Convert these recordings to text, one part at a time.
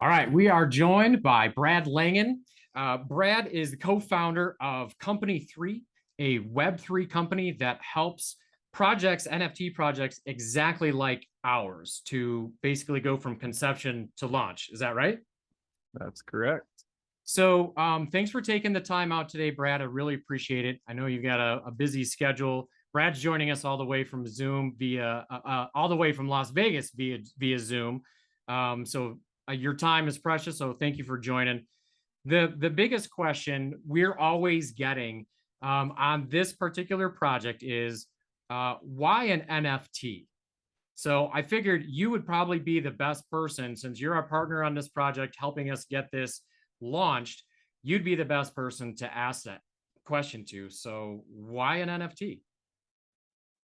All right, we are joined by Brad Langan. Brad is the co-founder of Company 3, a Web3 company that helps projects, NFT projects exactly like ours to basically go from conception to launch. Is that right? That's correct. So thanks for taking the time out today, Brad. I really appreciate it. I know you've got a busy schedule. Brad's joining us all the way from Zoom all the way from Las Vegas via Zoom. So your time is precious. So thank you for joining. The biggest question we're always getting on this particular project is why an NFT? So I figured you would probably be the best person since you're our partner on this project, helping us get this launched. You'd be the best person to ask that question to. So why an NFT?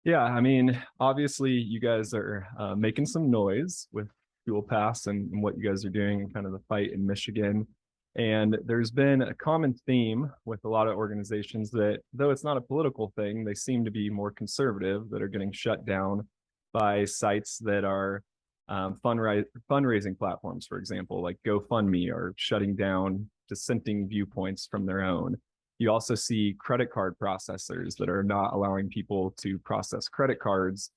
Yeah, I mean, obviously, you guys are making some noise with Fuel Pass and what you guys are doing and kind of the fight in Michigan. And there's been a common theme with a lot of organizations that, though it's not a political thing, they seem to be more conservative that are getting shut down by sites that are fundraising platforms, for example, like GoFundMe, are shutting down dissenting viewpoints from their own. You also see credit card processors that are not allowing people to process credit cards,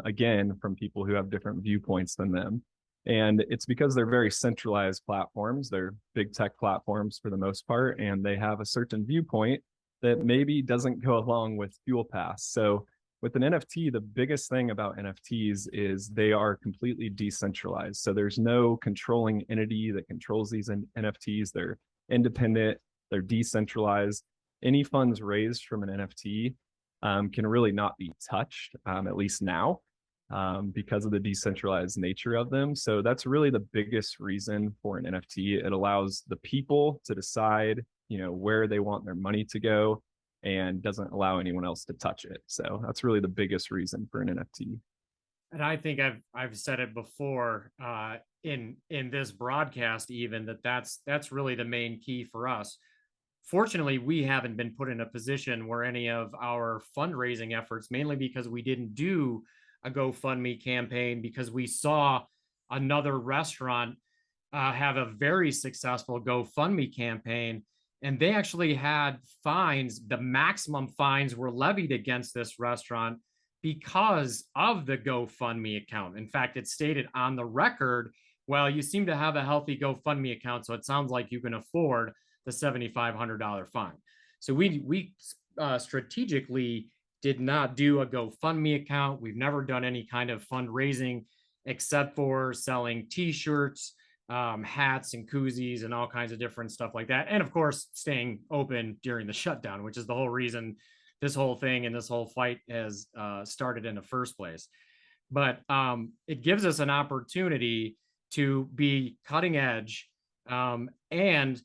again, from people who have different viewpoints than them. And it's because they're very centralized platforms. They're big tech platforms for the most part, and they have a certain viewpoint that maybe doesn't go along with Fuel Pass. So with an NFT, the biggest thing about NFTs is they are completely decentralized. So there's no controlling entity that controls these NFTs. They're independent, they're decentralized. Any funds raised from an NFT can really not be touched, at least now, because of the decentralized nature of them. So that's really the biggest reason for an NFT. It allows the people to decide, where they want their money to go, and doesn't allow anyone else to touch it. So that's really the biggest reason for an NFT. And I think I've said it before in this broadcast, even that's really the main key for us. Fortunately, we haven't been put in a position where any of our fundraising efforts, mainly because we didn't do a GoFundMe campaign, because we saw another restaurant have a very successful GoFundMe campaign. And they actually had fines. The maximum fines were levied against this restaurant because of the GoFundMe account. In fact, it stated on the record, well, you seem to have a healthy GoFundMe account, so it sounds like you can afford the $7,500 fine. So we strategically did not do a GoFundMe account. We've never done any kind of fundraising except for selling T-shirts, hats and koozies and all kinds of different stuff like that. And of course, staying open during the shutdown, which is the whole reason this whole thing and this whole fight has started in the first place. But it gives us an opportunity to be cutting edge and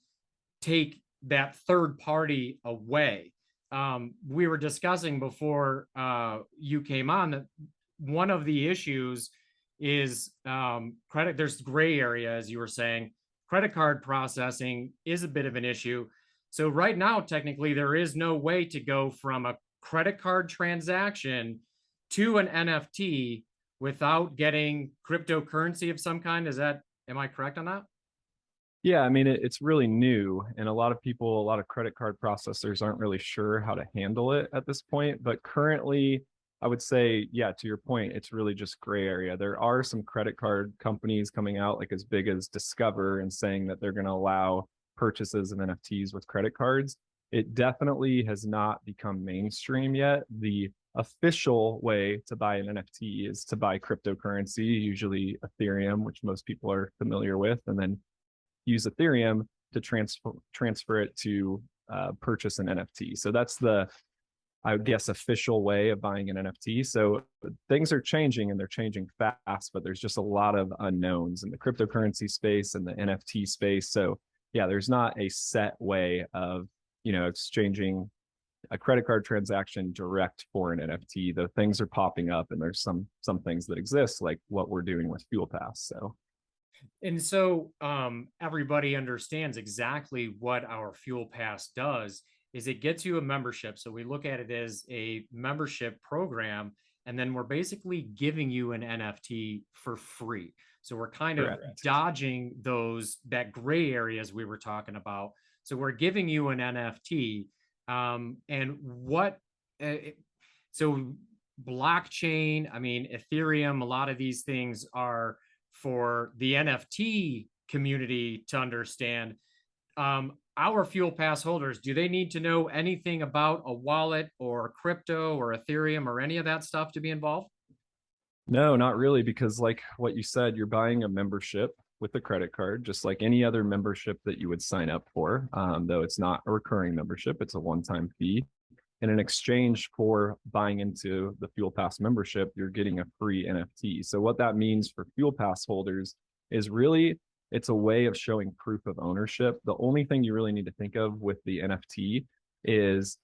take that third party away. We were discussing before you came on that one of the issues is credit. There's gray area, as you were saying. Credit card processing is a bit of an issue. So right now, technically, there is no way to go from a credit card transaction to an NFT without getting cryptocurrency of some kind. Am I correct on that? Yeah, I mean, it's really new, and a lot of people, a lot of credit card processors aren't really sure how to handle it at this point. But currently, I would say, yeah, to your point, it's really just gray area. There are some credit card companies coming out, like as big as Discover, and saying that they're going to allow purchases of NFTs with credit cards. It definitely has not become mainstream yet. The official way to buy an NFT is to buy cryptocurrency, usually Ethereum, which most people are familiar with, and then use Ethereum to transfer it to purchase an NFT. So that's the, I guess, official way of buying an NFT. So things are changing and they're changing fast, but there's just a lot of unknowns in the cryptocurrency space and the NFT space. So yeah, there's not a set way of, exchanging a credit card transaction direct for an NFT. Though things are popping up, and there's some things that exist, like what we're doing with Fuel Pass. So And so everybody understands exactly what our Fuel Pass does is it gets you a membership. So we look at it as a membership program, and then we're basically giving you an NFT for free. So we're kind of Correct. dodging that gray areas we were talking about. So we're giving you an NFT. And what, uh, so blockchain, I mean, Ethereum, a lot of these things are for the NFT community to understand. Our fuel pass holders, do they need to know anything about a wallet or crypto or Ethereum or any of that stuff to be involved? No, not really, because like what you said, you're buying a membership with a credit card, just like any other membership that you would sign up for. Though it's not a recurring membership, it's a one-time fee. And in exchange for buying into the Fuel Pass membership, you're getting a free NFT. So what that means for Fuel Pass holders is really it's a way of showing proof of ownership. The only thing you really need to think of with the NFT is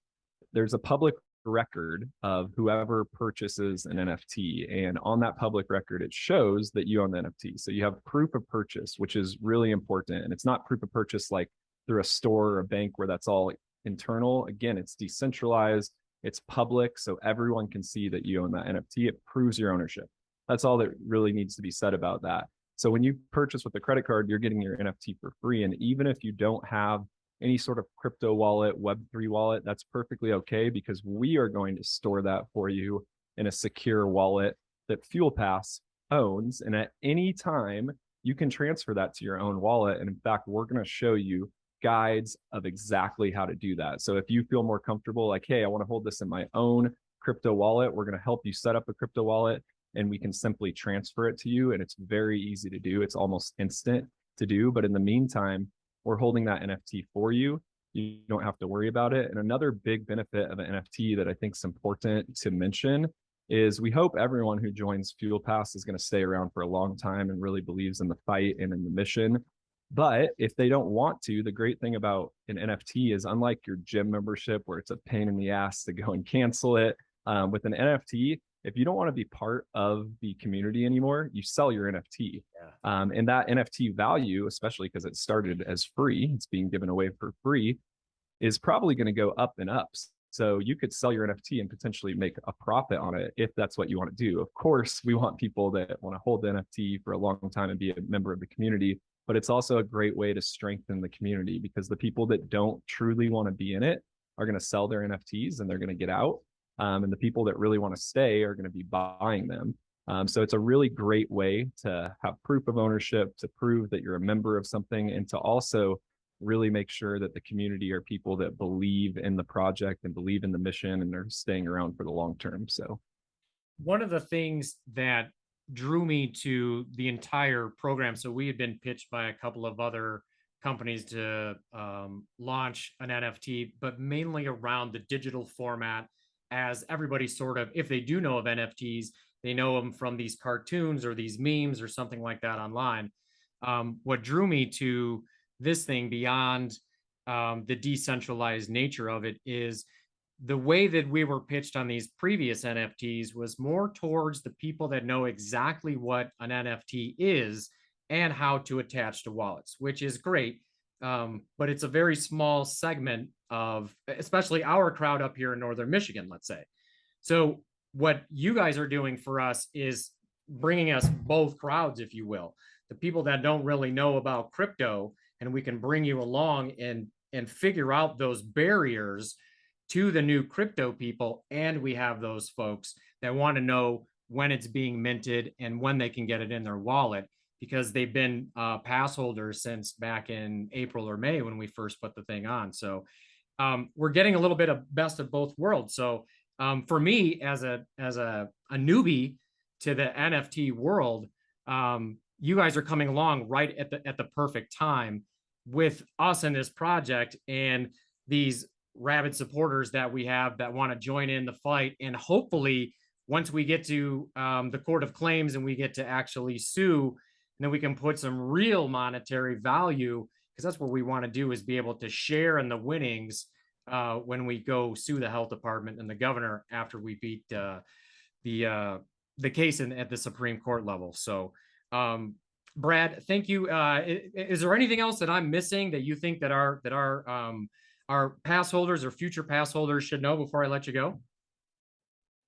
there's a public record of whoever purchases an NFT. And on that public record, it shows that you own the NFT. So you have proof of purchase, which is really important. And it's not proof of purchase like through a store or a bank where that's all internal. Again, it's decentralized, it's public, so everyone can see that you own that NFT. It proves your ownership. That's all that really needs to be said about that. So when you purchase with a credit card, you're getting your NFT for free. And even if you don't have any sort of crypto wallet, Web3 wallet, that's perfectly okay because we are going to store that for you in a secure wallet that Fuel Pass owns. And at any time, you can transfer that to your own wallet. And in fact, we're going to show you guides of exactly how to do that. So if you feel more comfortable, like, hey, I want to hold this in my own crypto wallet, we're going to help you set up a crypto wallet and we can simply transfer it to you. And it's very easy to do. It's almost instant to do. But in the meantime, we're holding that NFT for you. You don't have to worry about it. And another big benefit of an NFT that I think is important to mention is we hope everyone who joins Fuel Pass is going to stay around for a long time and really believes in the fight and in the mission. But if they don't want to, the great thing about an NFT is unlike your gym membership where it's a pain in the ass to go and cancel it, with an NFT, if you don't want to be part of the community anymore, you sell your NFT. Yeah. And that NFT value, especially because it started as free, it's being given away for free, is probably going to go up and up. So you could sell your NFT and potentially make a profit on it if that's what you want to do. Of course, we want people that want to hold the NFT for a long time and be a member of the community, but it's also a great way to strengthen the community because the people that don't truly want to be in it are going to sell their NFTs and they're going to get out. And the people that really want to stay are going to be buying them. So it's a really great way to have proof of ownership, to prove that you're a member of something, and to also really make sure that the community are people that believe in the project and believe in the mission and are staying around for the long term. So one of the things that drew me to the entire program, so we had been pitched by a couple of other companies to launch an NFT, but mainly around the digital format, as everybody sort of, if they do know of NFTs, they know them from these cartoons or these memes or something like that online. What drew me to this thing beyond the decentralized nature of it is the way that we were pitched on these previous NFTs was more towards the people that know exactly what an NFT is and how to attach to wallets, which is great. But it's a very small segment of, especially our crowd up here in Northern Michigan, let's say. So what you guys are doing for us is bringing us both crowds, if you will, the people that don't really know about crypto, and we can bring you along and figure out those barriers to the new crypto people. And we have those folks that want to know when it's being minted and when they can get it in their wallet because they've been pass holders since back in April or May when we first put the thing on. So we're getting a little bit of best of both worlds. So for me as a newbie to the NFT world, you guys are coming along right at the perfect time with us in this project and these rabid supporters that we have that want to join in the fight. And hopefully once we get to the court of claims and we get to actually sue, then we can put some real monetary value, because that's what we want to do, is be able to share in the winnings when we go sue the health department and the governor after we beat the case at the Supreme Court level. So Brad, thank you. Is there anything else that I'm missing that you think that our pass holders or future pass holders should know before I let you go?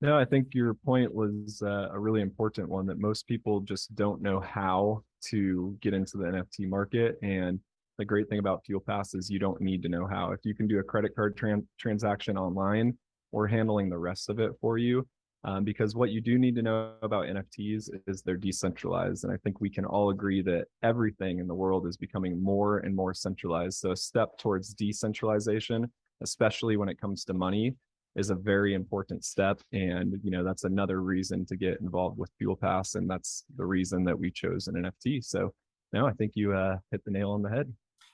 No, I think your point was a really important one that most people just don't know how to get into the NFT market. And the great thing about Fuel Pass is you don't need to know how. If you can do a credit card transaction online, we're handling the rest of it for you. Because what you do need to know about NFTs is they're decentralized. And I think we can all agree that everything in the world is becoming more and more centralized. So a step towards decentralization, especially when it comes to money, is a very important step. And, that's another reason to get involved with Fuel Pass. And that's the reason that we chose an NFT. So, no, I think you hit the nail on the head.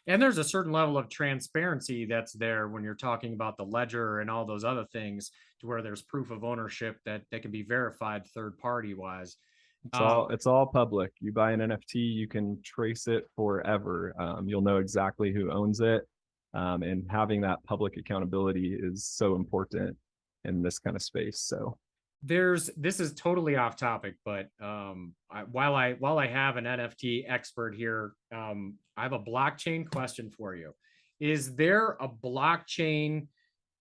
And there's a certain level of transparency that's there when you're talking about the ledger and all those other things, to where there's proof of ownership that can be verified third party wise. It's Um, all it's all public. You buy an NFT, you can trace it forever. You'll know exactly who owns it, and having that public accountability is so important in this kind of space. So, this is totally off topic, but while I have an NFT expert here, I have a blockchain question for you. Is there a blockchain?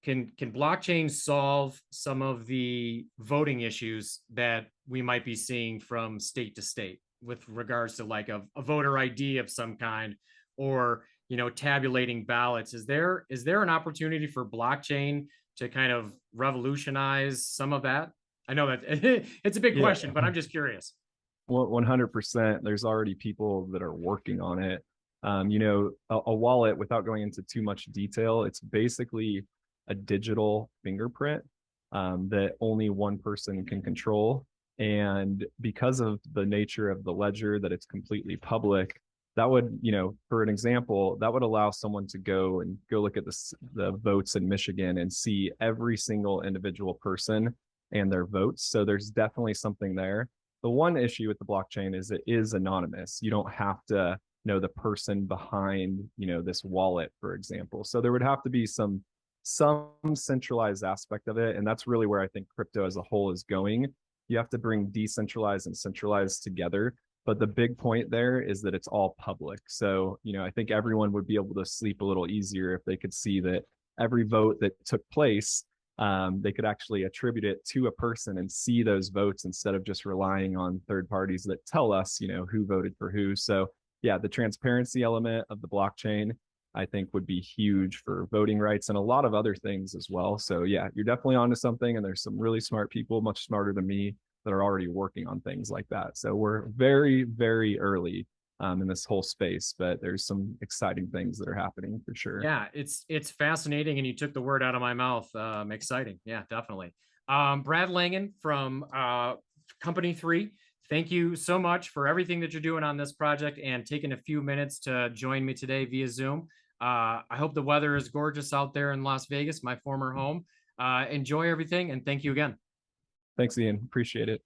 Can blockchain solve some of the voting issues that we might be seeing from state to state with regards to like a voter ID of some kind, or tabulating ballots? Is there an opportunity for blockchain to kind of revolutionize some of that? I know that it's a big yeah, question, but I'm just curious. 100%. There's already people that are working on it. A wallet, without going into too much detail, it's basically a digital fingerprint that only one person can control. And because of the nature of the ledger, that it's completely public, that would, for an example, that would allow someone to go look at the votes in Michigan and see every single individual person and their votes. So there's definitely something there. The one issue with the blockchain is it is anonymous. You don't have to know the person behind, this wallet, for example. So there would have to be some centralized aspect of it. And that's really where I think crypto as a whole is going. You have to bring decentralized and centralized together. But the big point there is that it's all public. So, I think everyone would be able to sleep a little easier if they could see that every vote that took place, they could actually attribute it to a person and see those votes instead of just relying on third parties that tell us, who voted for who. So, yeah, the transparency element of the blockchain, I think, would be huge for voting rights and a lot of other things as well. So, yeah, you're definitely onto something. And there's some really smart people, much smarter than me, that are already working on things like that. So, we're very, very early in this whole space, but there's some exciting things that are happening for sure. Yeah, it's fascinating, and you took the word out of my mouth. Exciting. Yeah, definitely. Brad Langan from Company 3. Thank you so much for everything that you're doing on this project and taking a few minutes to join me today via Zoom. I hope the weather is gorgeous out there in Las Vegas, my former home. Enjoy everything, and thank you again. Thanks, Ian. Appreciate it.